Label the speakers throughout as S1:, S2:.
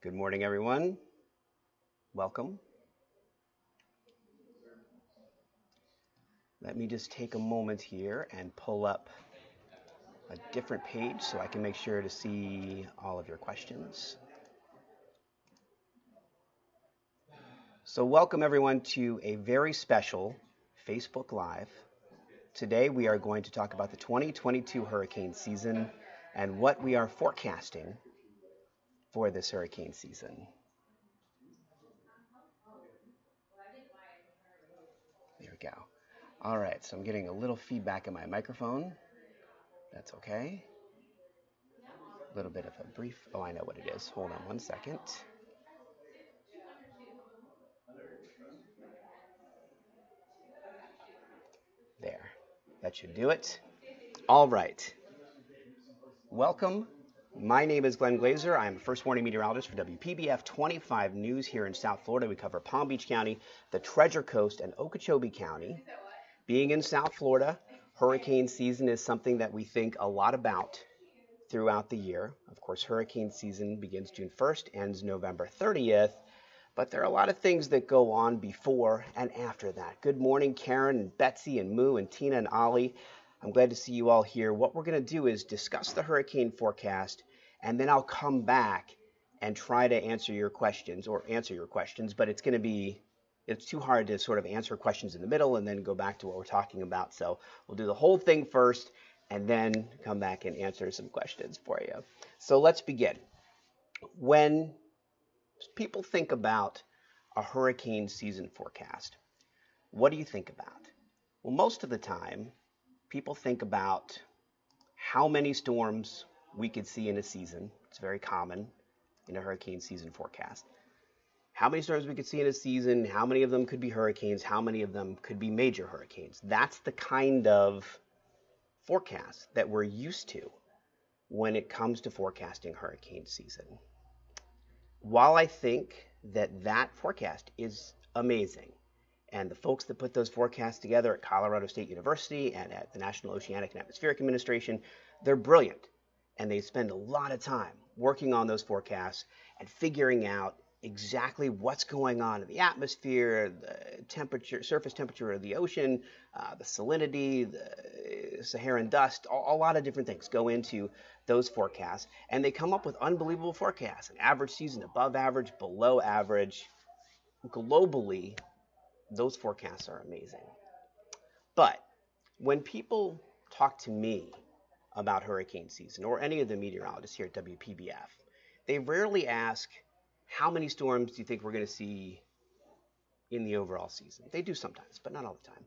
S1: Good morning, everyone. Welcome. Let me just take a moment here and pull up a different page so I can make sure to see all of your questions. So, welcome everyone to a very special Facebook Live. Today, we are going to talk about the 2022 hurricane season and what we are forecasting for this hurricane season. There we go. All right, so I'm getting a little feedback in my microphone. That's okay. A little bit of a brief. Oh, I know what it is. Hold on one second. There. That should do it. All right. Welcome. My name is Glenn Glazer. I'm a first warning meteorologist for WPBF 25 News here in South Florida. We cover Palm Beach County, the Treasure Coast, and Okeechobee County. Being in South Florida, hurricane season is something that we think a lot about throughout the year. Of course, hurricane season begins June 1st, ends November 30th. But there are a lot of things that go on before and after that. Good morning, Karen and Betsy and Moo and Tina and Ollie. I'm glad to see you all here. What we're going to do is discuss the hurricane forecast, and then I'll come back and try to answer your questions, but it's too hard to sort of answer questions in the middle and then go back to what we're talking about. So we'll do the whole thing first and then come back and answer some questions for you. So let's begin. When people think about a hurricane season forecast, what do you think about? Well, most of the time, people think about how many storms we could see in a season. It's very common in a hurricane season forecast. How many storms we could see in a season, how many of them could be hurricanes, how many of them could be major hurricanes. That's the kind of forecast that we're used to when it comes to forecasting hurricane season. While I think that forecast is amazing, and the folks that put those forecasts together at Colorado State University and at the National Oceanic and Atmospheric Administration, they're brilliant. And they spend a lot of time working on those forecasts and figuring out exactly what's going on in the atmosphere, the temperature, surface temperature of the ocean, the salinity, the Saharan dust. A lot of different things go into those forecasts, and they come up with unbelievable forecasts. An average season above average, below average. Globally, those forecasts are amazing. But when people talk to me about hurricane season or any of the meteorologists here at WPBF, they rarely ask, how many storms do you think we're going to see in the overall season? They do sometimes, but not all the time.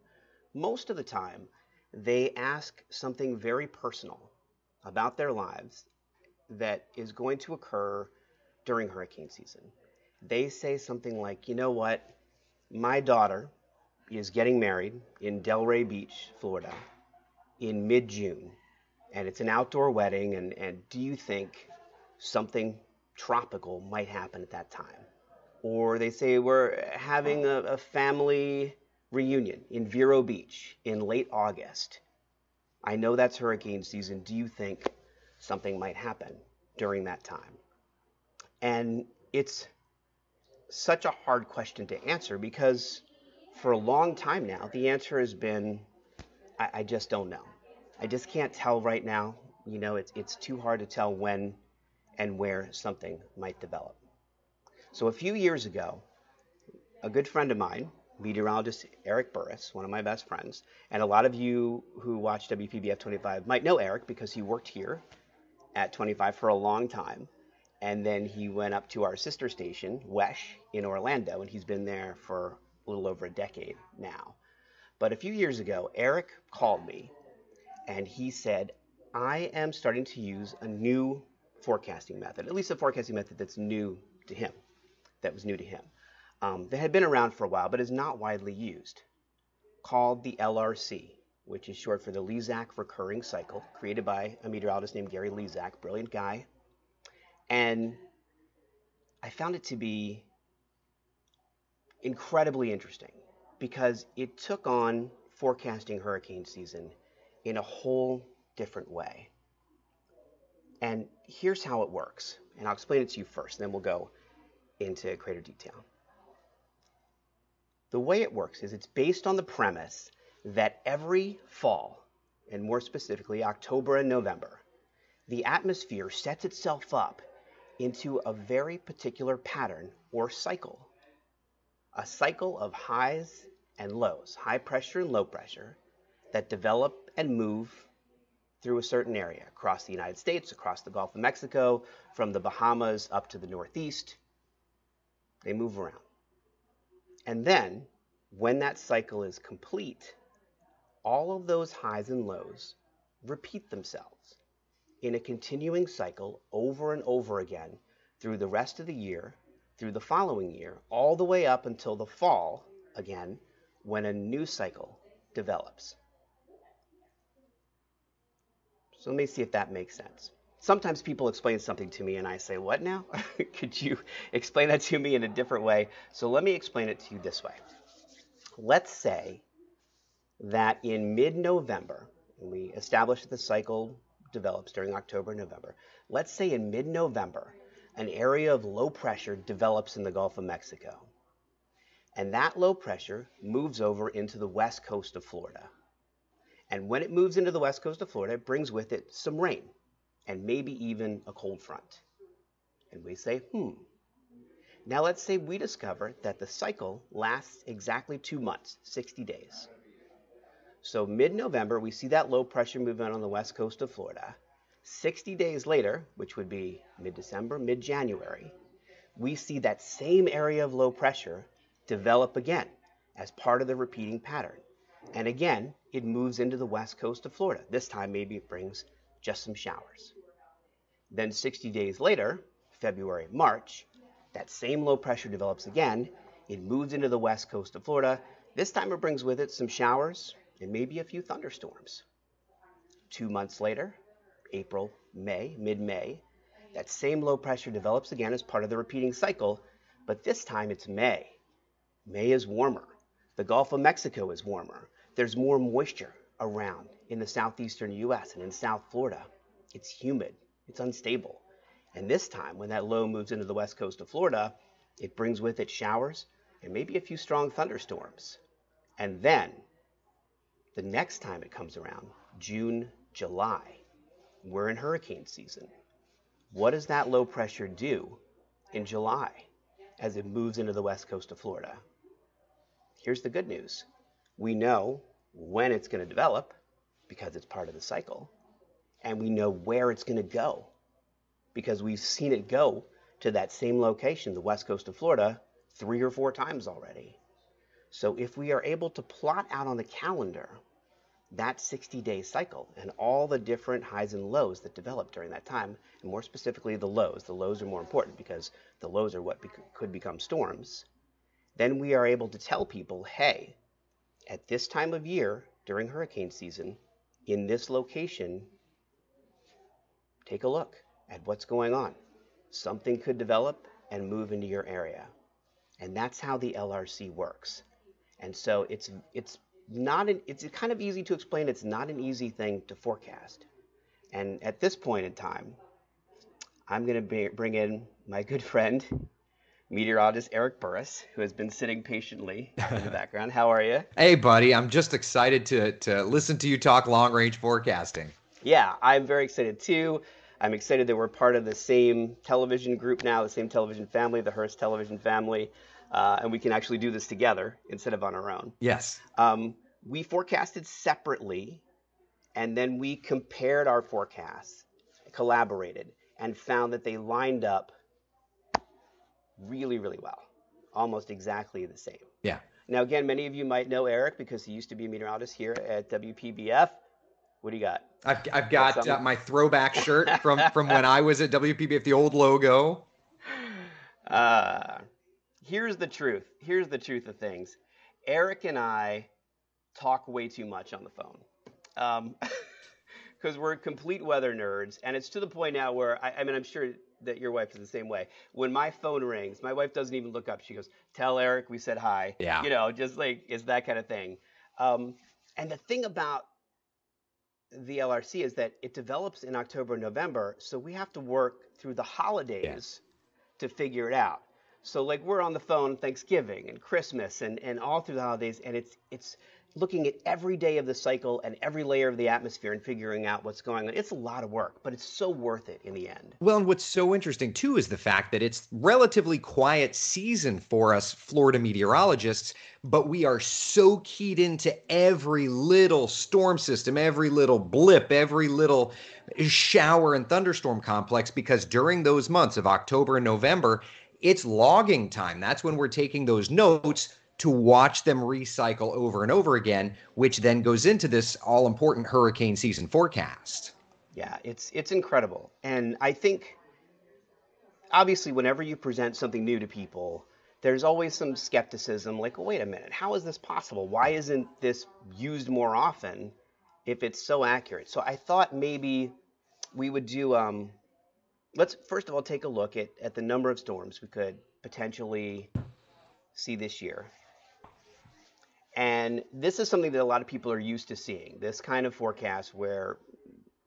S1: Most of the time, they ask something very personal about their lives that is going to occur during hurricane season. They say something like, you know what, my daughter is getting married in Delray Beach, Florida, in mid-June, and it's an outdoor wedding, and do you think something tropical might happen at that time? Or they say we're having a family reunion in Vero Beach in late August. I know that's hurricane season. Do you think something might happen during that time? And it's such a hard question to answer because for a long time now, the answer has been, I just don't know. I just can't tell right now. You know, it's too hard to tell when and where something might develop. So a few years ago, a good friend of mine, meteorologist Eric Burris, one of my best friends, and a lot of you who watch WPBF 25 might know Eric because he worked here at 25 for a long time. And then he went up to our sister station, WESH, in Orlando, and he's been there for a little over a decade now. But a few years ago, Eric called me and he said, I am starting to use a new forecasting method, at least a forecasting method that's new to him, that was new to him, that had been around for a while but is not widely used, called the LRC, which is short for the Lezak Recurring Cycle, created by a meteorologist named Gary Lezak, brilliant guy. And I found it to be incredibly interesting because it took on forecasting hurricane season in a whole different way. And here's how it works. And I'll explain it to you first, and then we'll go into greater detail. The way it works is it's based on the premise that every fall, and more specifically October and November, the atmosphere sets itself up into a very particular pattern or cycle. A cycle of highs and lows, high pressure and low pressure, that develop and move through a certain area across the United States, across the Gulf of Mexico, from the Bahamas up to the Northeast. They move around. And then, when that cycle is complete, all of those highs and lows repeat themselves in a continuing cycle over and over again through the rest of the year, through the following year, all the way up until the fall, again, when a new cycle develops. So let me see if that makes sense. Sometimes people explain something to me and I say, what now? Could you explain that to me in a different way? So let me explain it to you this way. Let's say that in mid-November, and we establish that the cycle develops during October and November. Let's say in mid-November, an area of low pressure develops in the Gulf of Mexico. And that low pressure moves over into the west coast of Florida. And when it moves into the west coast of Florida, it brings with it some rain and maybe even a cold front. And we say, Now let's say we discover that the cycle lasts exactly 2 months, 60 days. So mid-November, we see that low pressure movement on the west coast of Florida. 60 days later, which would be mid-December, mid-January, we see that same area of low pressure develop again as part of the repeating pattern. And again, it moves into the west coast of Florida. This time, maybe it brings just some showers. Then 60 days later, February, March, that same low pressure develops again. It moves into the west coast of Florida. This time it brings with it some showers and maybe a few thunderstorms. 2 months later, April, May, mid-May, that same low pressure develops again as part of the repeating cycle, but this time it's May. May is warmer. The Gulf of Mexico is warmer. There's more moisture around in the southeastern U.S. and in South Florida. It's humid. It's unstable. And this time, when that low moves into the west coast of Florida, it brings with it showers and maybe a few strong thunderstorms. And then, the next time it comes around, June, July, we're in hurricane season. What does that low pressure do in July as it moves into the west coast of Florida? Here's the good news. We know when it's going to develop because it's part of the cycle, and we know where it's going to go because we've seen it go to that same location, the west coast of Florida, 3 or 4 times already. So if we are able to plot out on the calendar that 60-day cycle and all the different highs and lows that develop during that time, and more specifically the lows are more important because the lows are what could become storms, then we are able to tell people, hey, at this time of year during hurricane season, in this location, take a look at what's going on. Something could develop and move into your area. And that's how the LRC works. And so it's kind of easy to explain. It's not an easy thing to forecast. And at this point in time, I'm going to bring in my good friend, meteorologist Eric Burris, who has been sitting patiently in the background. How are you?
S2: Hey, buddy. I'm just excited to listen to you talk long-range forecasting.
S1: Yeah, I'm very excited too. I'm excited that we're part of the same television group now, the same television family, the Hearst television family, and we can actually do this together instead of on our own.
S2: Yes.
S1: We forecasted separately, and then we compared our forecasts, collaborated, and found that they lined up really, really well, almost exactly the same.
S2: Yeah.
S1: Now, again, many of you might know Eric because he used to be a meteorologist here at WPBF. What do you got?
S2: I've got my throwback shirt from when I was at WPBF, the old logo.
S1: Here's the truth. Here's the truth of things. Eric and I talk way too much on the phone because we're complete weather nerds, and it's to the point now where I'm sure that your wife is the same way. When my phone rings, my wife doesn't even look up. She goes, "Tell Eric we said hi."
S2: Yeah.
S1: Just like it's that kind of thing. And the thing about the LRC is that it develops in October and November, so we have to work through the holidays to figure it out. So like we're on the phone Thanksgiving and Christmas and all through the holidays, and it's looking at every day of the cycle and every layer of the atmosphere and figuring out what's going on. It's a lot of work, but it's so worth it in the end.
S2: Well, and what's so interesting too is the fact that it's relatively quiet season for us Florida meteorologists, but we are so keyed into every little storm system, every little blip, every little shower and thunderstorm complex, because during those months of October and November, it's logging time. That's when we're taking those notes to watch them recycle over and over again, which then goes into this all important hurricane season forecast.
S1: Yeah, it's incredible. And I think obviously whenever you present something new to people, there's always some skepticism like, well, wait a minute, how is this possible? Why isn't this used more often if it's so accurate? So I thought maybe we would do let's first of all take a look at the number of storms we could potentially see this year. And this is something that a lot of people are used to seeing, this kind of forecast where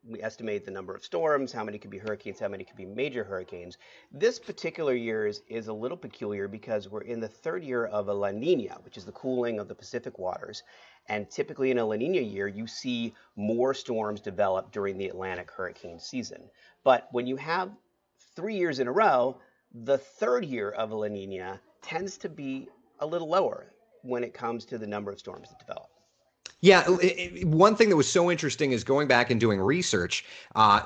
S1: we estimate the number of storms, how many could be hurricanes, how many could be major hurricanes. This particular year is a little peculiar because we're in the third year of a La Nina, which is the cooling of the Pacific waters. And typically in a La Nina year, you see more storms develop during the Atlantic hurricane season. But when you have 3 years in a row, the third year of a La Nina tends to be a little lower when it comes to the number of storms that develop.
S2: Yeah, one thing that was so interesting is going back and doing research.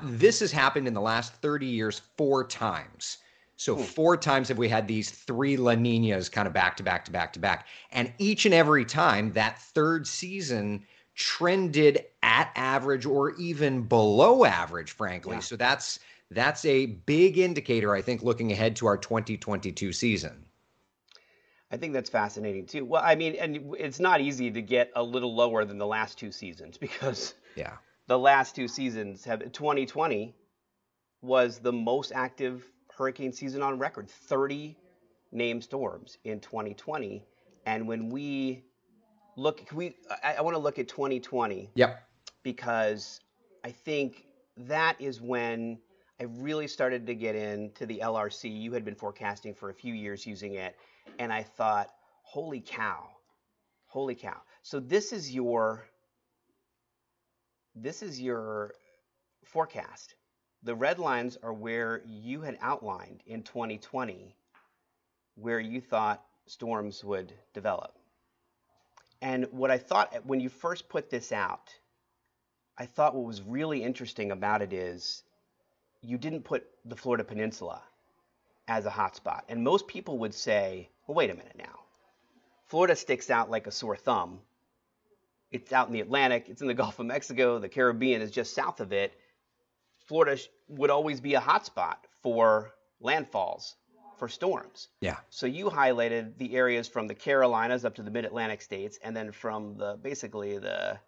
S2: This has happened in the last 30 years 4 times. So 4 times have we had these 3 La Ninas kind of back to back to back to back. And each and every time that third season trended at average or even below average, frankly. Yeah. So that's a big indicator, I think, looking ahead to our 2022 season.
S1: I think that's fascinating too. Well, I mean, and it's not easy to get a little lower than the last 2 seasons because the last 2 seasons 2020 was the most active hurricane season on record, 30 named storms in 2020. And when we look, I want to look at 2020.
S2: Yep.
S1: Because I think that is when I really started to get into the LRC. You had been forecasting for a few years using it. And I thought, holy cow. So this is your forecast. The red lines are where you had outlined in 2020 where you thought storms would develop. And what I thought when you first put this out, I thought what was really interesting about it is you didn't put the Florida Peninsula as a hotspot. And most people would say, well, wait a minute now. Florida sticks out like a sore thumb. It's out in the Atlantic. It's in the Gulf of Mexico. The Caribbean is just south of it. Florida would always be a hotspot for landfalls, for storms.
S2: Yeah.
S1: So you highlighted the areas from the Carolinas up to the mid-Atlantic states, and then from basically the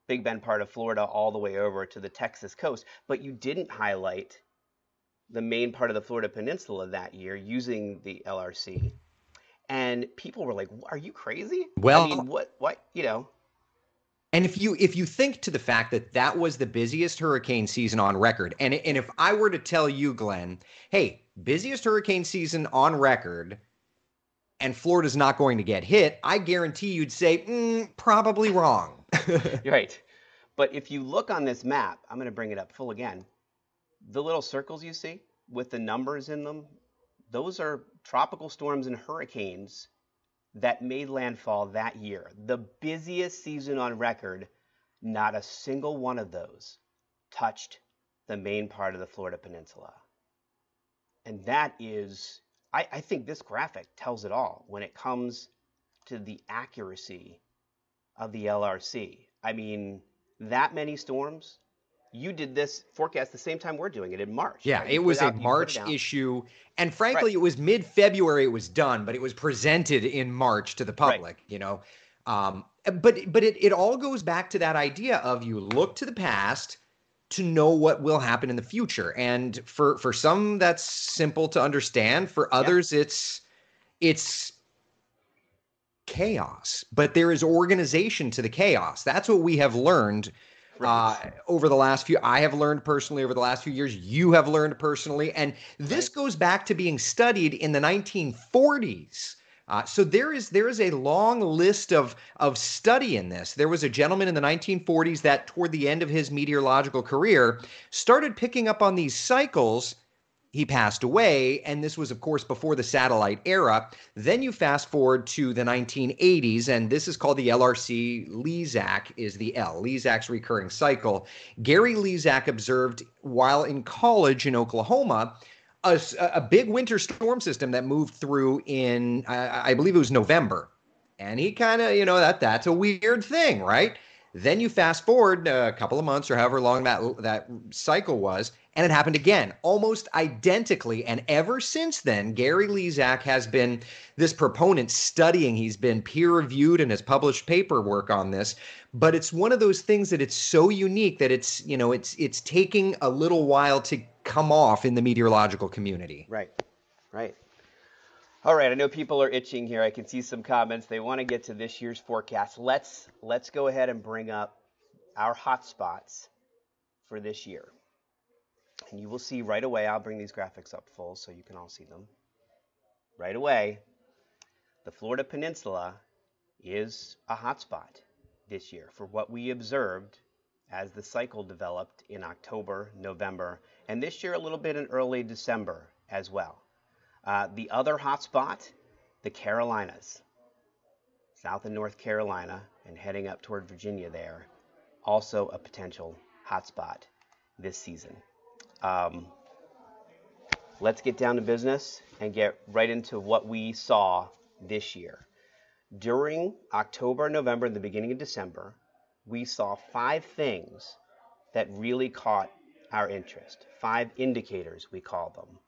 S1: Big Bend part of Florida all the way over to the Texas coast. But you didn't highlight the main part of the Florida Peninsula that year using the LRC. And people were like, are you crazy?
S2: Well,
S1: I mean, what,
S2: And if you think to the fact that that was the busiest hurricane season on record, and if I were to tell you, Glenn, hey, busiest hurricane season on record, and Florida's not going to get hit, I guarantee you'd say, probably wrong.
S1: Right. But if you look on this map, I'm going to bring it up full again. The little circles you see with the numbers in them, those are tropical storms and hurricanes that made landfall that year. The busiest season on record, not a single one of those touched the main part of the Florida Peninsula. And that is, I think this graphic tells it all when it comes to the accuracy of the LRC. I mean, that many storms. You did this forecast the same time we're doing it in March.
S2: Yeah,
S1: right?
S2: It was a March issue. And frankly, It was mid-February it was done, but it was presented in March to the public, you know. But it all goes back to that idea of you look to the past to know what will happen in the future. And for some, that's simple to understand. For others, it's chaos. But there is organization to the chaos. That's what we have learned
S1: Right.
S2: over the last few. I have learned personally over the last few years. You have learned personally, and this
S1: Right.
S2: goes back to being studied in the 1940s. So there is a long list of study in this. There was a gentleman in the 1940s that, toward the end of his meteorological career, started picking up on these cycles. He passed away, and this was, of course, before the satellite era. Then you fast forward to the 1980s, and this is called the LRC. LESAC is the L, LESAC's recurring cycle. Gary LESAC observed while in college in Oklahoma a big winter storm system that moved through in, I believe it was November. And he kind of, that's a weird thing, right? Then you fast forward a couple of months or however long that cycle was, and it happened again, almost identically. And ever since then, Gary LESAC has been this proponent studying. He's been peer-reviewed and has published paperwork on this. But it's one of those things that it's so unique that it's taking a little while to come off in the meteorological community.
S1: Right. Right. All right, I know people are itching here. I can see some comments. They want to get to this year's forecast. Let's go ahead and bring up our hotspots for this year. And you will see right away, I'll bring these graphics up full so you can all see them. Right away, the Florida Peninsula is a hotspot this year for what we observed as the cycle developed in October, November, and this year a little bit in early December as well. The other hotspot, the Carolinas, South and North Carolina, and heading up toward Virginia there, also a potential hotspot this season. Let's get down to business and get right into what we saw this year. During October, November, and the beginning of December, we saw 5 things that really caught our interest. 5 indicators, we call them,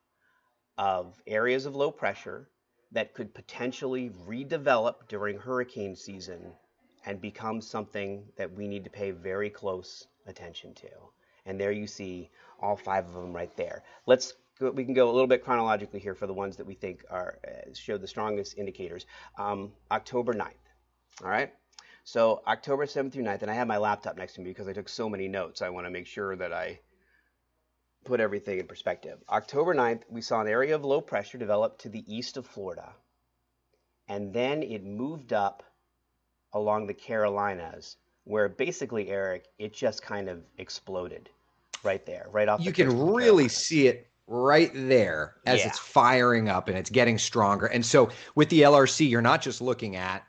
S1: of areas of low pressure that could potentially redevelop during hurricane season and become something that we need to pay very close attention to. And there you see all 5 of them right there. We can go a little bit chronologically here for the ones that we think show the strongest indicators. October 9th, all right? So October 7th through 9th, and I have my laptop next to me because I took so many notes. I want to make sure that I put everything in perspective. October 9th, we saw an area of low pressure develop to the east of Florida, and then it moved up along the Carolinas, where basically, Eric, it just kind of exploded right there, right off the
S2: You
S1: coast of
S2: can
S1: the
S2: really
S1: Carolinas.
S2: see it right there as
S1: Yeah,
S2: it's firing up and it's getting stronger. And so with the LRC, you're not just looking at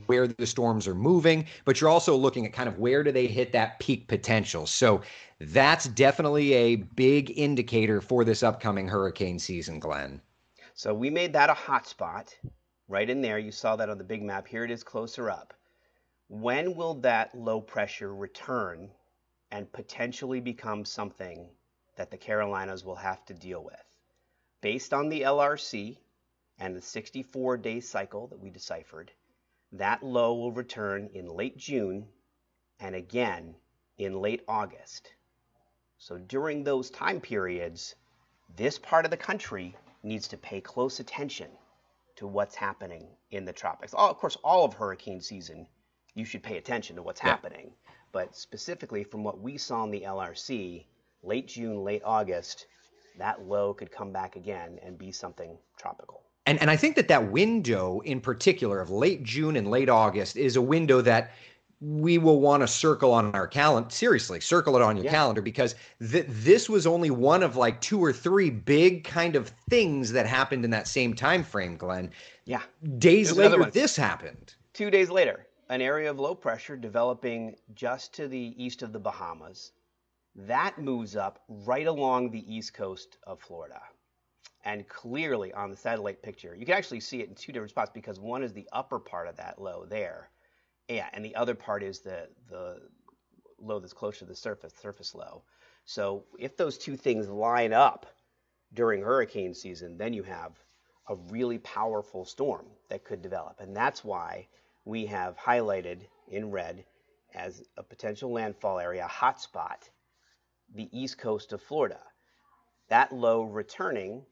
S2: where the storms are moving, but you're also looking at kind of where do they hit that peak potential. So that's definitely a big indicator for this upcoming hurricane season, Glenn.
S1: so we made that a hot spot right in there. You saw that on the big map. Here it is closer up. When will that low pressure return and potentially become something that the Carolinas will have to deal with? Based on the LRC and the 64-day cycle that we deciphered, that low will return in late June and again in late August. So during those time periods, this part of the country needs to pay close attention to what's happening in the tropics. Of course, all of hurricane season, you should pay attention to what's
S2: Yeah.
S1: happening. But specifically from what we saw in the LRC, late June, late August, that low could come back again and be something tropical.
S2: And I think that window in particular of late June and late August is a window that we will want to circle on our calendar. Seriously, circle it on your
S1: Yeah,
S2: calendar because this was only one of like 2 or 3 big kind of things that happened in that same time frame, Glenn.
S1: yeah.
S2: Days
S1: There's another
S2: later,
S1: one.
S2: this happened.
S1: 2 days later, an area of low pressure developing just to the east of the Bahamas. That moves up right along the east coast of Florida. And clearly on the satellite picture, you can actually see it in 2 different spots because one is the upper part of that low there. Yeah, and the other part is the low that's closer to the surface low. So if those 2 things line up during hurricane season, then you have a really powerful storm that could develop. And that's why we have highlighted in red as a potential landfall area, hotspot, the east coast of Florida. That low returning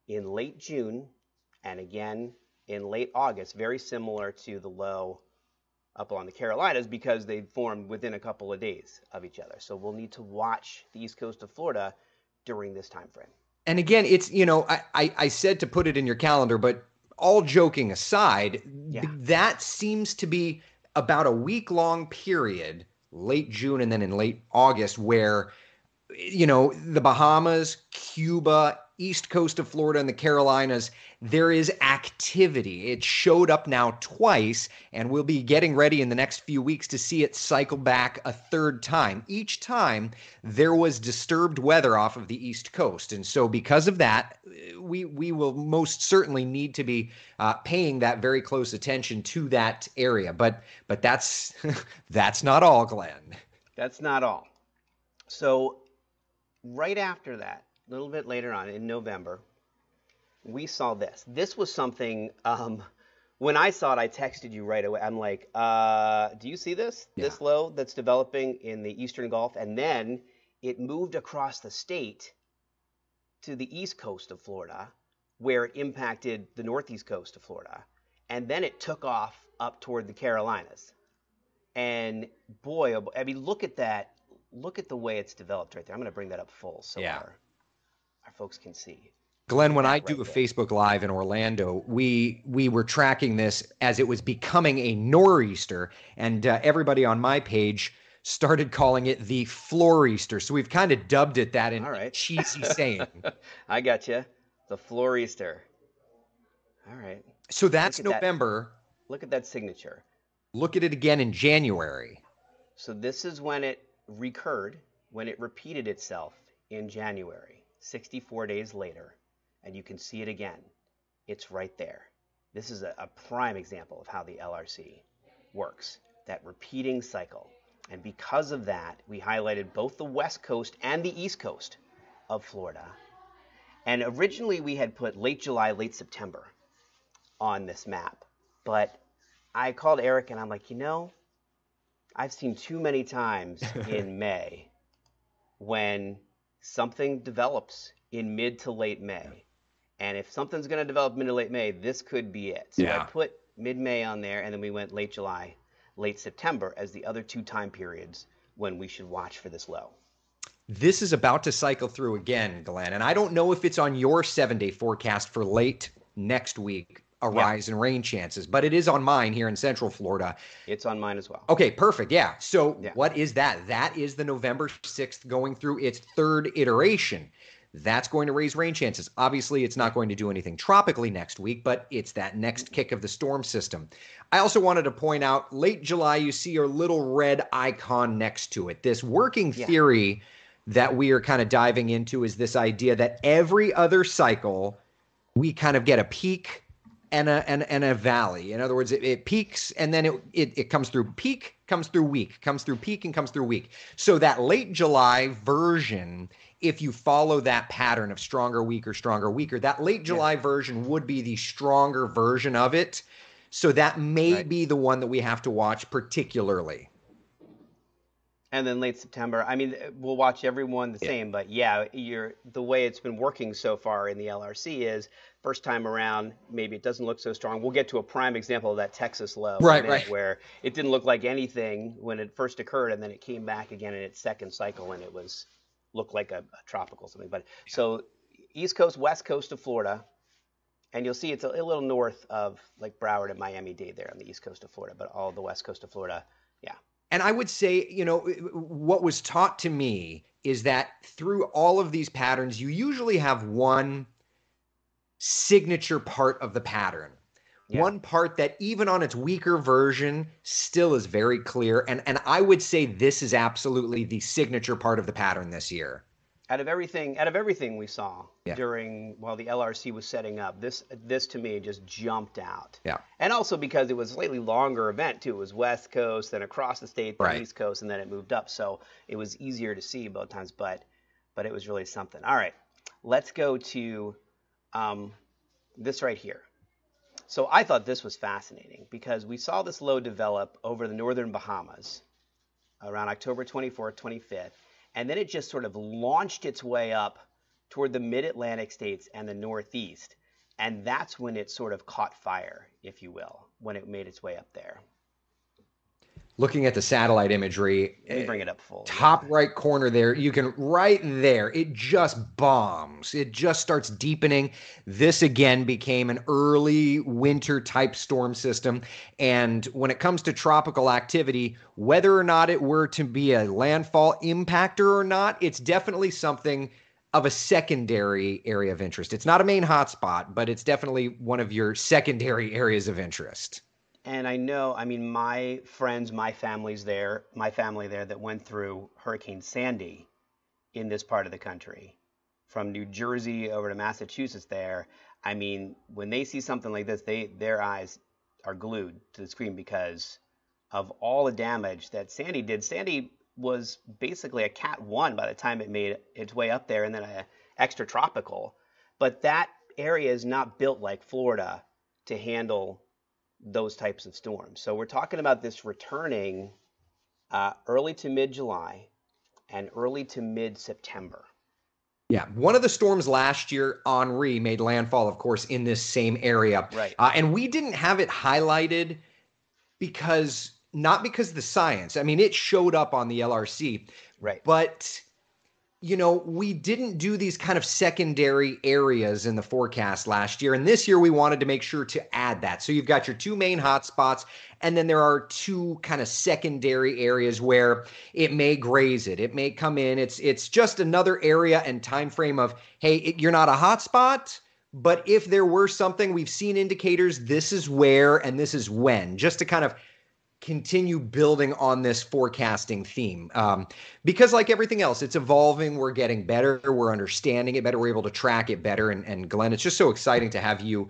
S1: in late June and again in late August, very similar to the low up on the Carolinas because they formed within a couple of days of each other. So we'll need to watch the east coast of Florida during this time frame.
S2: And again, it's, I said to put it in your calendar, but all joking aside,
S1: Yeah.
S2: that seems to be about a week-long period, late June and then in late August, where the Bahamas, Cuba, east coast of Florida, and the Carolinas, there is activity. It showed up now twice, and we'll be getting ready in the next few weeks to see it cycle back a third time. Each time there was disturbed weather off of the east coast. And so because of that, we will most certainly need to be paying that very close attention to that area. But that's that's not all, Glenn.
S1: That's not all. So right after that, a little bit later on in November, we saw this. This was something, when I saw it, I texted you right away. I'm like, do you see this?
S2: Yeah.
S1: This low that's developing in the Eastern Gulf? And then it moved across the state to the east coast of Florida, where it impacted the northeast coast of Florida. And then it took off up toward the Carolinas. And boy, oh boy, I mean, look at that. Look at the way it's developed right there. I'm going to bring that up full so our folks can see.
S2: Glenn, when I do a Facebook Live in Orlando, we were tracking this as it was becoming a nor'easter, and everybody on my page started calling it the Flor'easter. So we've kind of dubbed it that in cheesy saying.
S1: I got you. The Flor'easter. All right.
S2: So that's November.
S1: Look at that signature.
S2: Look at it again in January.
S1: So this is when it recurred, when it repeated itself in January, 64 days later, and you can see it again. It's right there. This is a prime example of how the LRC works, that repeating cycle. And because of that, we highlighted both the west coast and the east coast of Florida. And originally we had put late July, late September on this map. But I called Eric and I'm like, I've seen too many times in May when something develops in mid to late May. And if something's going to develop mid to late May, this could be it. So I put mid-May on there, and then we went late July, late September as the other two time periods when we should watch for this low.
S2: This is about to cycle through again, Glenn. And I don't know if it's on your 7-day forecast for late next week, a rise in rain chances, but it is on mine here in Central Florida.
S1: It's on mine as well.
S2: Okay, perfect. Yeah. So what is that? That is the November 6th going through its third iteration. That's going to raise rain chances. Obviously, it's not going to do anything tropically next week, but it's that next kick of the storm system. I also wanted to point out, late July, you see a little red icon next to it. This working theory that we are kind of diving into is this idea that every other cycle, we kind of get a peak and a valley. In other words, it peaks and then it comes through peak, comes through week, comes through peak and comes through week. So that late July version, if you follow that pattern of stronger, weaker, that late July version would be the stronger version of it. So that may be the one that we have to watch particularly.
S1: And then late September, I mean, we'll watch every one the same, but the way it's been working so far in the LRC is first time around, maybe it doesn't look so strong. We'll get to a prime example of that Texas low, where it didn't look like anything when it first occurred, and then it came back again in its second cycle, and it looked like a tropical something. But so East Coast, West Coast of Florida, and you'll see it's a little north of like Broward and Miami-Dade there on the East Coast of Florida, but all the West Coast of Florida,
S2: And I would say, what was taught to me is that through all of these patterns, you usually have one signature part of the pattern. One part that even on its weaker version still is very clear. And I would say this is absolutely the signature part of the pattern this year.
S1: Out of everything we saw while the LRC was setting up, this to me just jumped out.
S2: Yeah.
S1: And also because it was a slightly longer event too. It was West Coast, then across the state, then East Coast, and then it moved up. So it was easier to see both times, but it was really something. All right, let's go to this right here. So I thought this was fascinating because we saw this low develop over the northern Bahamas around October 24th, 25th. And then it just sort of launched its way up toward the mid-Atlantic states and the Northeast. And that's when it sort of caught fire, if you will, when it made its way up there.
S2: Looking at the satellite imagery,
S1: Let me bring it up full.
S2: top right corner there, you can right there, it just bombs. It just starts deepening. This again became an early winter type storm system. And when it comes to tropical activity, whether or not it were to be a landfall impactor or not, it's definitely something of a secondary area of interest. It's not a main hotspot, but it's definitely one of your secondary areas of interest.
S1: And I know, I mean, my friends, my family there that went through Hurricane Sandy in this part of the country, from New Jersey over to Massachusetts there. I mean, when they see something like this, their eyes are glued to the screen because of all the damage that Sandy did. Sandy was basically a Cat 1 by the time it made its way up there, and then a extra tropical. But that area is not built like Florida to handle those types of storms. So we're talking about this returning early to mid-July and early to mid-September.
S2: Yeah, one of the storms last year, Henri, made landfall, of course, in this same area.
S1: Right.
S2: And we didn't have it highlighted not because of the science. I mean, it showed up on the LRC.
S1: Right.
S2: But we didn't do these kind of secondary areas in the forecast last year. And this year we wanted to make sure to add that. So you've got your two main hotspots, and then there are two kind of secondary areas where it may graze it. It may come in. It's just another area and time frame of, hey, you're not a hotspot, but if there were something, we've seen indicators, this is where and this is when, just to kind of continue building on this forecasting theme. Because like everything else, it's evolving. We're getting better. We're understanding it better. We're able to track it better. And Glenn, it's just so exciting to have you,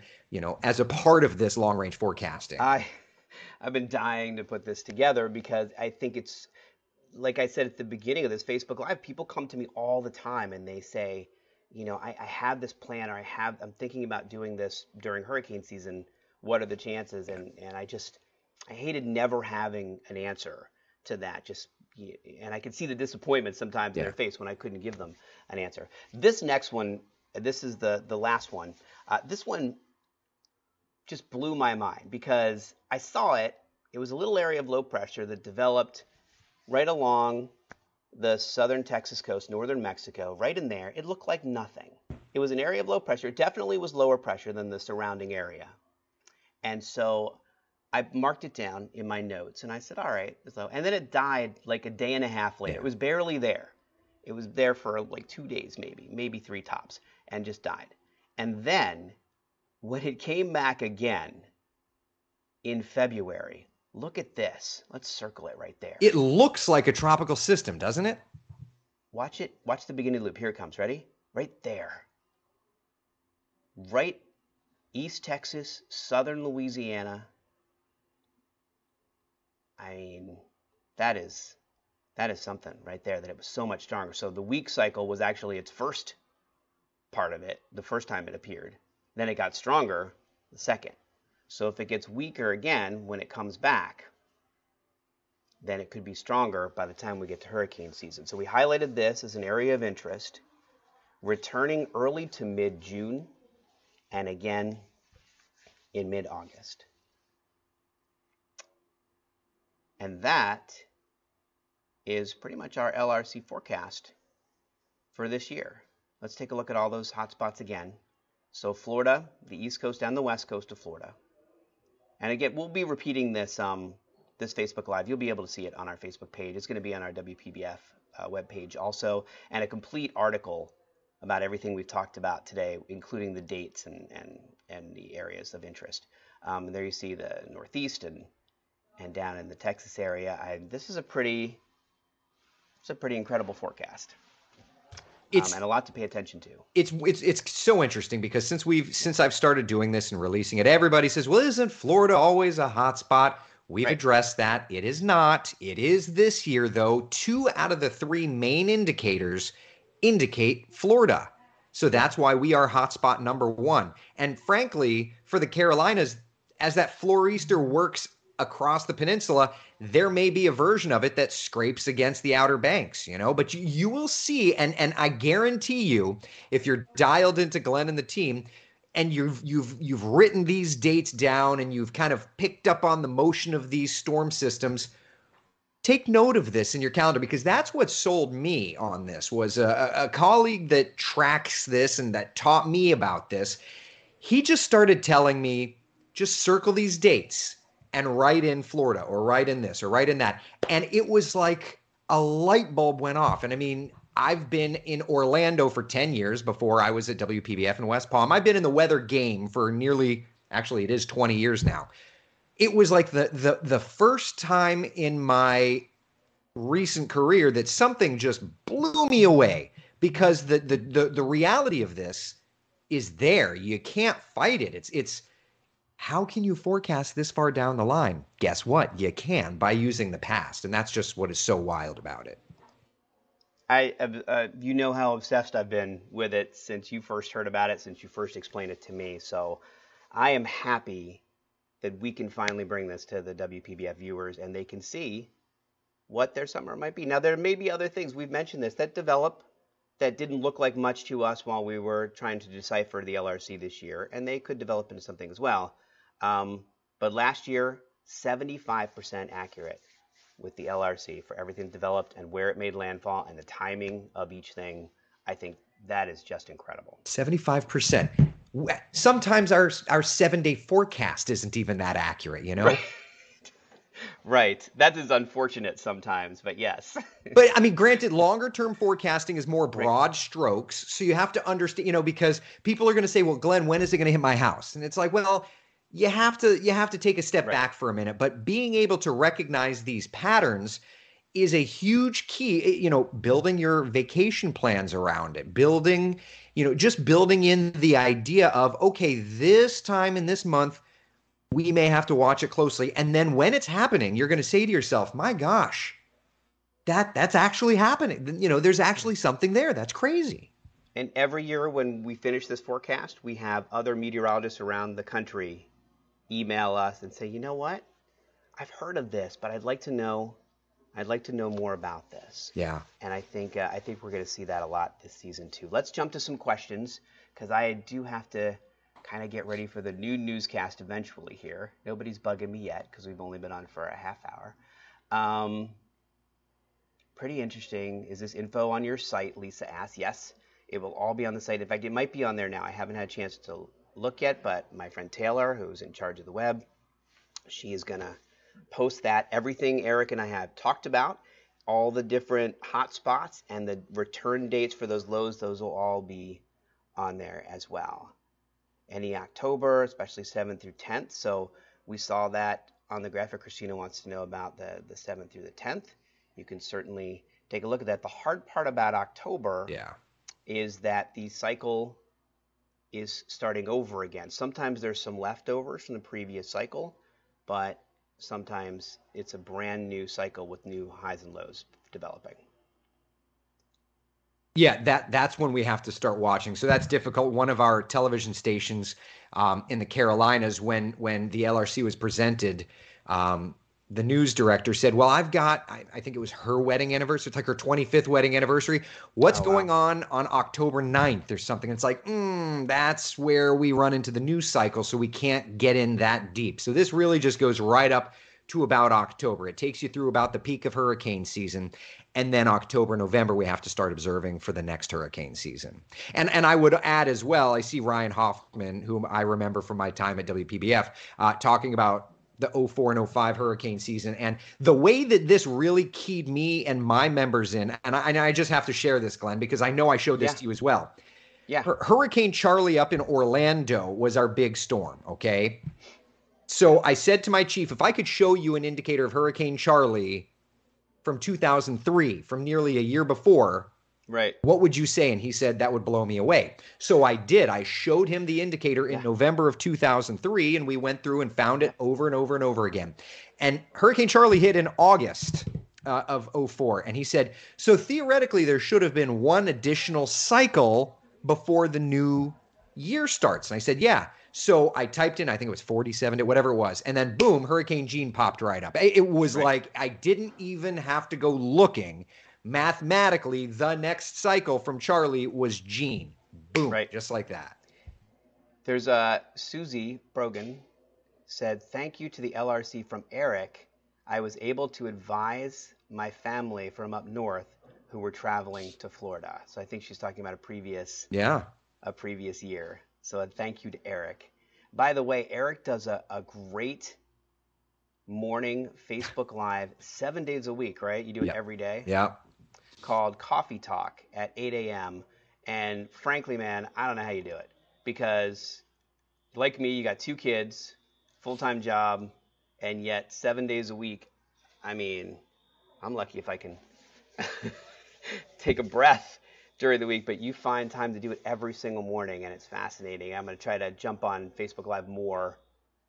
S2: as a part of this long range forecasting.
S1: I've been dying to put this together because I think it's, like I said at the beginning of this Facebook Live, people come to me all the time and they say, I have this plan, or I'm thinking about doing this during hurricane season. What are the chances? And I hated never having an answer to that. And I could see the disappointment sometimes in their face when I couldn't give them an answer. This next one, this is the last one. This one just blew my mind because I saw it. It was a little area of low pressure that developed right along the southern Texas coast, northern Mexico, right in there. It looked like nothing. It was an area of low pressure. It definitely was lower pressure than the surrounding area. And so I marked it down in my notes, and I said, all right. So, and then it died like a day and a half later. It was barely there. It was there for like 2 days, maybe 3 tops, and just died. And then when it came back again in February, look at this. Let's circle it right there.
S2: It looks like a tropical system, doesn't it?
S1: Watch it. Watch the beginning loop. Here it comes. Ready? Right there. Right East Texas, southern Louisiana. I mean, that is something right there, that it was so much stronger. So the weak cycle was actually its first part of it, the first time it appeared. Then it got stronger the second. So if it gets weaker again when it comes back, then it could be stronger by the time we get to hurricane season. So we highlighted this as an area of interest, returning early to mid-June and again in mid-August. And that is pretty much our LRC forecast for this year. Let's take a look at all those hotspots again. So Florida, the East Coast and the West Coast of Florida. And again, we'll be repeating this this Facebook Live. You'll be able to see it on our Facebook page. It's going to be on our WPBF webpage also, and a complete article about everything we've talked about today, including the dates and the areas of interest. There you see the Northeast and down in the Texas area. This is a pretty incredible forecast. And a lot to pay attention to.
S2: It's so interesting because since I've started doing this and releasing it, everybody says, well, isn't Florida always a hot spot? We've addressed that. It is not. It is this year, though. 2 out of the 3 main indicators indicate Florida. So that's why we are hotspot number 1. And frankly, for the Carolinas, as that Florester works across the peninsula, there may be a version of it that scrapes against the Outer Banks, but you will see, and I guarantee you, if you're dialed into Glenn and the team, and you've written these dates down and you've kind of picked up on the motion of these storm systems, take note of this in your calendar, because that's what sold me on this was a colleague that tracks this and that taught me about this. He just started telling me, just circle these dates and write in Florida or write in this or write in that. And it was like a light bulb went off. And I mean, I've been in Orlando for 10 years before I was at WPBF in West Palm. I've been in the weather game for actually it is 20 years now. It was like the first time in my recent career that something just blew me away, because the reality of this is there. You can't fight it. It's how can you forecast this far down the line? Guess what? You can, by using the past. And that's just what is so wild about it.
S1: You know how obsessed I've been with it since you first heard about it, since you first explained it to me. So I am happy that we can finally bring this to the WPBF viewers and they can see what their summer might be. Now, there may be other things, we've mentioned this, that develop that didn't look like much to us while we were trying to decipher the LRC this year, and they could develop into something as well. But last year, 75% accurate with the LRC for everything developed and where it made landfall and the timing of each thing. I think that is just incredible.
S2: 75%. Sometimes our 7-day forecast isn't even that accurate, you know?
S1: Right. That is unfortunate sometimes, but yes.
S2: But I mean, granted, longer term forecasting is more broad strokes. So you have to understand, you know, because people are going to say, well, Glenn, when is it going to hit my house? And it's like, well, you have to take a step back for a minute. But being able to recognize these patterns is a huge key, you know, building your vacation plans around it, building, you know, just building in the idea of, okay, this time in this month, we may have to watch it closely. And then when it's happening, you're going to say to yourself, my gosh, that's actually happening. You know, there's actually something there. That's crazy.
S1: And every year when we finish this forecast, we have other meteorologists around the country email us and say, you know what? I've heard of this, but I'd like to know more about this.
S2: Yeah.
S1: And I think we're going to see that a lot this season too. Let's jump to some questions, because I do have to kind of get ready for the new newscast eventually here. Nobody's bugging me yet because we've only been on for a half hour. Pretty interesting. Is this info on your site? Lisa asks. Yes, it will all be on the site. In fact, it might be on there now. I haven't had a chance to look yet, but my friend Taylor, who's in charge of the web, she is going to post that. Everything Eric and I have talked about, all the different hot spots and the return dates for those lows, those will all be on there as well. Any October, especially 7th through 10th. So we saw that on the graphic. Christina wants to know about the 7th through the 10th. You can certainly take a look at that. The hard part about October is that the cycle is starting over again. Sometimes there's some leftovers from the previous cycle, but sometimes it's a brand new cycle with new highs and lows developing.
S2: Yeah, that's when we have to start watching. So that's difficult. One of our television stations in the Carolinas, when the LRC was presented, the news director said, well, I've got, I think it was her wedding anniversary. It's like her 25th wedding anniversary. What's going on October 9th or something? It's like, that's where we run into the news cycle, so we can't get in that deep. So this really just goes right up to about October. It takes you through about the peak of hurricane season. And then October, November, we have to start observing for the next hurricane season. And I would add as well, I see Ryan Hoffman, whom I remember from my time at WPBF, talking about the 04 and 05 hurricane season. And the way that this really keyed me and my members in, and I just have to share this, Glenn, because I know I showed this to you as well.
S1: Yeah.
S2: Hurricane Charlie up in Orlando was our big storm, okay? So I said to my chief, if I could show you an indicator of Hurricane Charlie from 2003, from nearly a year before,
S1: right,
S2: what would you say? And he said that would blow me away. So I did. I showed him the indicator in November of 2003, and we went through and found it over and over and over again. And Hurricane Charlie hit in August of 04, and he said, so theoretically there should have been one additional cycle before the new year starts. And I said, yeah. So I typed in, I think it was 47, whatever it was. And then boom, Hurricane Gene popped right up. It was like, I didn't even have to go looking. Mathematically, the next cycle from Charlie was Gene. Boom, just like that.
S1: There's Susie Brogan said, thank you to the LRC from Eric. I was able to advise my family from up north who were traveling to Florida. So I think she's talking about
S2: Yeah.
S1: a previous year. So a thank you to Eric. By the way, Eric does a great morning Facebook Live 7 days a week, right? You do it
S2: Yeah.
S1: every day,
S2: Yeah.
S1: called Coffee Talk at 8 a.m. And frankly, man, I don't know how you do it because, like me, you got two kids, full-time job, and yet 7 days a week. I mean, I'm lucky if I can take a breath during the week, but you find time to do it every single morning, and it's fascinating. I'm going to try to jump on Facebook Live more,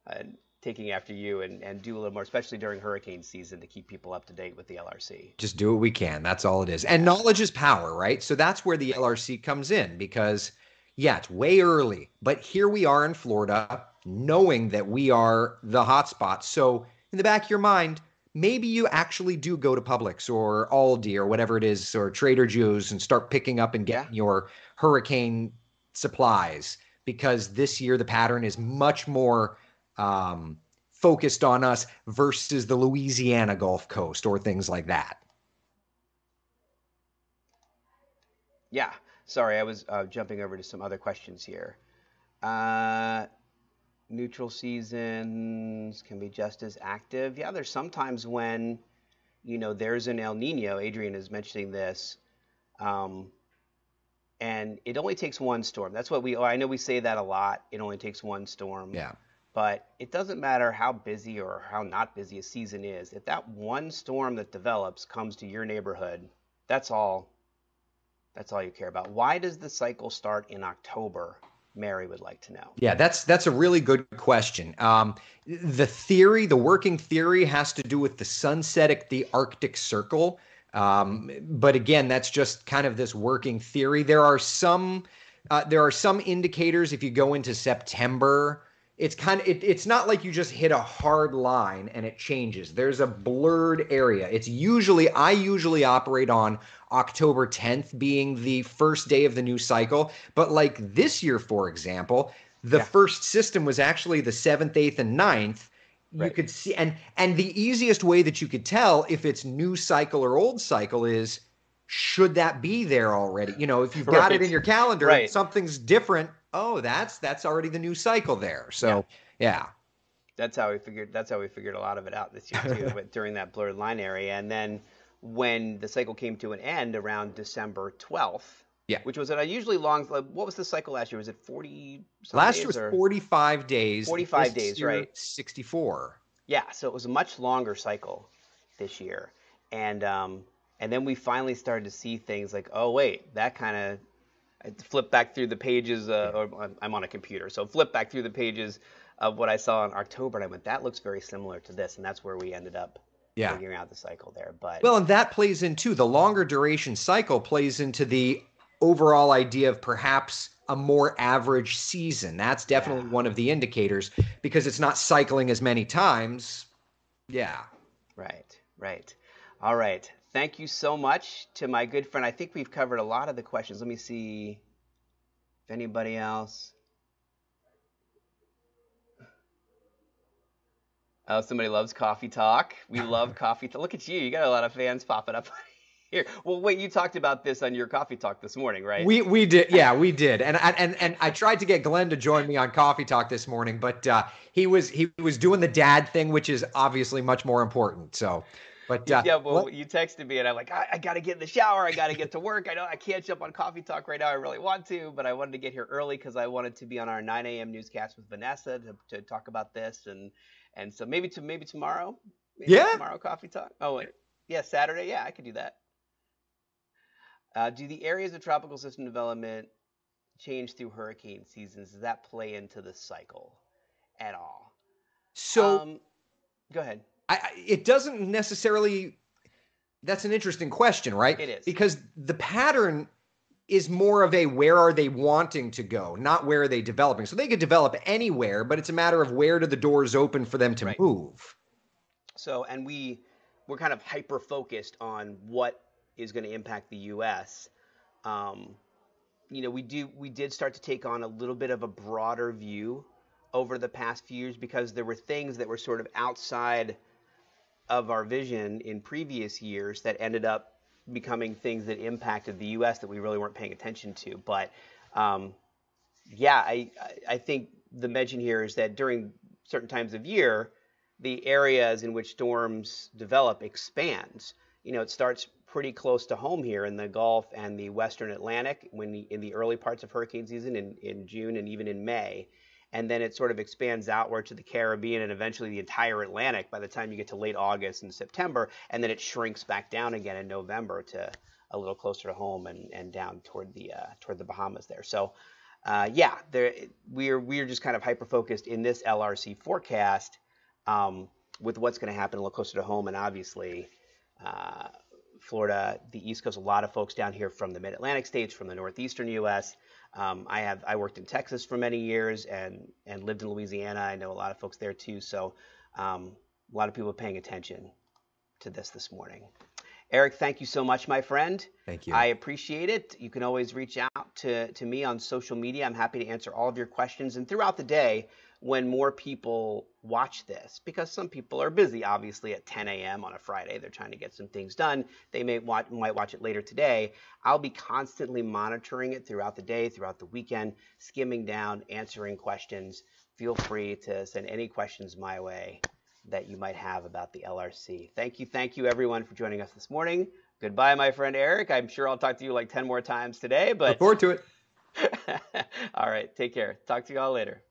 S1: uh, taking after you, and do a little more, especially during hurricane season, to keep people up to date with the LRC.
S2: Just do what we can. That's all it is. And
S1: Yeah,
S2: knowledge is power, right? So that's where the
S1: right.
S2: LRC comes in because, yeah, it's way early, but here we are in Florida, knowing that we are the hotspot. So in the back of your mind, maybe you actually do go to Publix or Aldi or whatever it is, or Trader Joe's and start picking up and
S1: Yeah,
S2: getting your hurricane supplies because this year the pattern is much more um, focused on us versus the Louisiana Gulf Coast or things like that.
S1: yeah. Sorry, I was jumping over to some other questions here. Uh, Neutral seasons can be just as active. Yeah, there's sometimes when, there's an El Nino. Adrian is mentioning this. Um, and it only takes one storm. That's what I know we say that a lot. It only takes one storm.
S2: Yeah.
S1: But it doesn't matter how busy or how not busy a season is. If that one storm that develops comes to your neighborhood, that's all you care about. Why does the cycle start in October? Mary would like to know.
S2: Yeah, that's a really good question. The working theory has to do with the sunset at the Arctic Circle. But again, that's just kind of this working theory. There are some indicators if you go into September. It's not like you just hit a hard line and it changes. There's a blurred area. I usually operate on October 10th being the first day of the new cycle. But like this year, for example, the
S1: Yeah,
S2: first system was actually the 7th, 8th, and ninth. You
S1: right.
S2: could see, and the easiest way that you could tell if it's new cycle or old cycle is should that be there already? If you've got it in
S1: Right.
S2: your calendar and
S1: Right.
S2: something's different, oh, that's already the new cycle there.
S1: Yeah.
S2: So yeah.
S1: That's how we figured a lot of it out this year too, but during that blurred line area. And then when the cycle came to an end around December 12th,
S2: Yeah.
S1: which was an unusually long, like, what was the cycle last year? Was it 40 some
S2: Last year
S1: days
S2: was
S1: or
S2: 45 days.
S1: 45
S2: This
S1: days,
S2: year,
S1: right?
S2: 64.
S1: Yeah, so it was a much longer cycle this year. And then we finally started to see things like, oh wait, that kind of, I flip back through the pages,
S2: Yeah.
S1: or I'm on a computer, so flip back through the pages of what I saw in October, and I went, that looks very similar to this, and that's where we ended up
S2: Yeah.
S1: figuring out the cycle there. But
S2: Well, and that plays into the longer duration cycle plays into the overall idea of perhaps a more average season. That's
S1: yeah,
S2: definitely one of the indicators because it's not cycling as many times. Yeah.
S1: right, right. All right. Thank you so much to my good friend. I think we've covered a lot of the questions. Let me see if anybody else. Oh, somebody loves coffee talk. We love coffee talk. Look at you. You got a lot of fans popping up here. Well, wait, you talked about this on your coffee talk this morning, right?
S2: We did, yeah, we did, and I tried to get Glenn to join me on Coffee Talk this morning, but he was doing the dad thing, which is obviously much more important. So, but
S1: Yeah, well,
S2: well,
S1: you texted me, and I'm like, I got to get in the shower. I got to get to work. I know I can't jump on Coffee Talk right now. I really want to, but I wanted to get here early because I wanted to be on our 9 a.m. newscast with Vanessa to talk about this, and so maybe tomorrow,
S2: yeah.
S1: Coffee Talk. Oh, wait. Yeah, Saturday. Yeah, I could do that. Do the areas of tropical system development change through hurricane seasons? Does that play into the cycle at all?
S2: So
S1: Um, Go ahead.
S2: it doesn't necessarily. That's an interesting question, right?
S1: It is.
S2: Because the pattern is more of a where are they wanting to go, not where are they developing. So they could develop anywhere, but it's a matter of where do the doors open for them to
S1: Right.
S2: move.
S1: So, and we're kind of hyper focused on what is going to impact the U.S. Um, we did start to take on a little bit of a broader view over the past few years because there were things that were sort of outside of our vision in previous years that ended up becoming things that impacted the U.S. that we really weren't paying attention to. But um, yeah, I think the mention here is that during certain times of year, the areas in which storms develop expands. It starts pretty close to home here in the Gulf and the Western Atlantic in the early parts of hurricane season in June and even in May. And then it sort of expands outward to the Caribbean and eventually the entire Atlantic by the time you get to late August and September. And then it shrinks back down again in November to a little closer to home and down toward the Bahamas there. So yeah, we're just kind of hyper focused in this LRC forecast with what's going to happen a little closer to home, and obviously uh, Florida, the East Coast, a lot of folks down here from the Mid-Atlantic states, from the northeastern U.S. I worked in Texas for many years and lived in Louisiana. I know a lot of folks there too, so a lot of people are paying attention to this morning. Eric, thank you so much, my friend.
S2: Thank you.
S1: I appreciate it. You can always reach out to me on social media. I'm happy to answer all of your questions. And throughout the day, when more people watch this, because some people are busy, obviously, at 10 a.m. on a Friday. They're trying to get some things done. They might watch it later today. I'll be constantly monitoring it throughout the day, throughout the weekend, skimming down, answering questions. Feel free to send any questions my way that you might have about the LRC. Thank you, everyone, for joining us this morning. Goodbye, my friend Eric. I'm sure I'll talk to you like 10 more times today, but
S2: Look forward to it.
S1: all right, take care. Talk to you all later.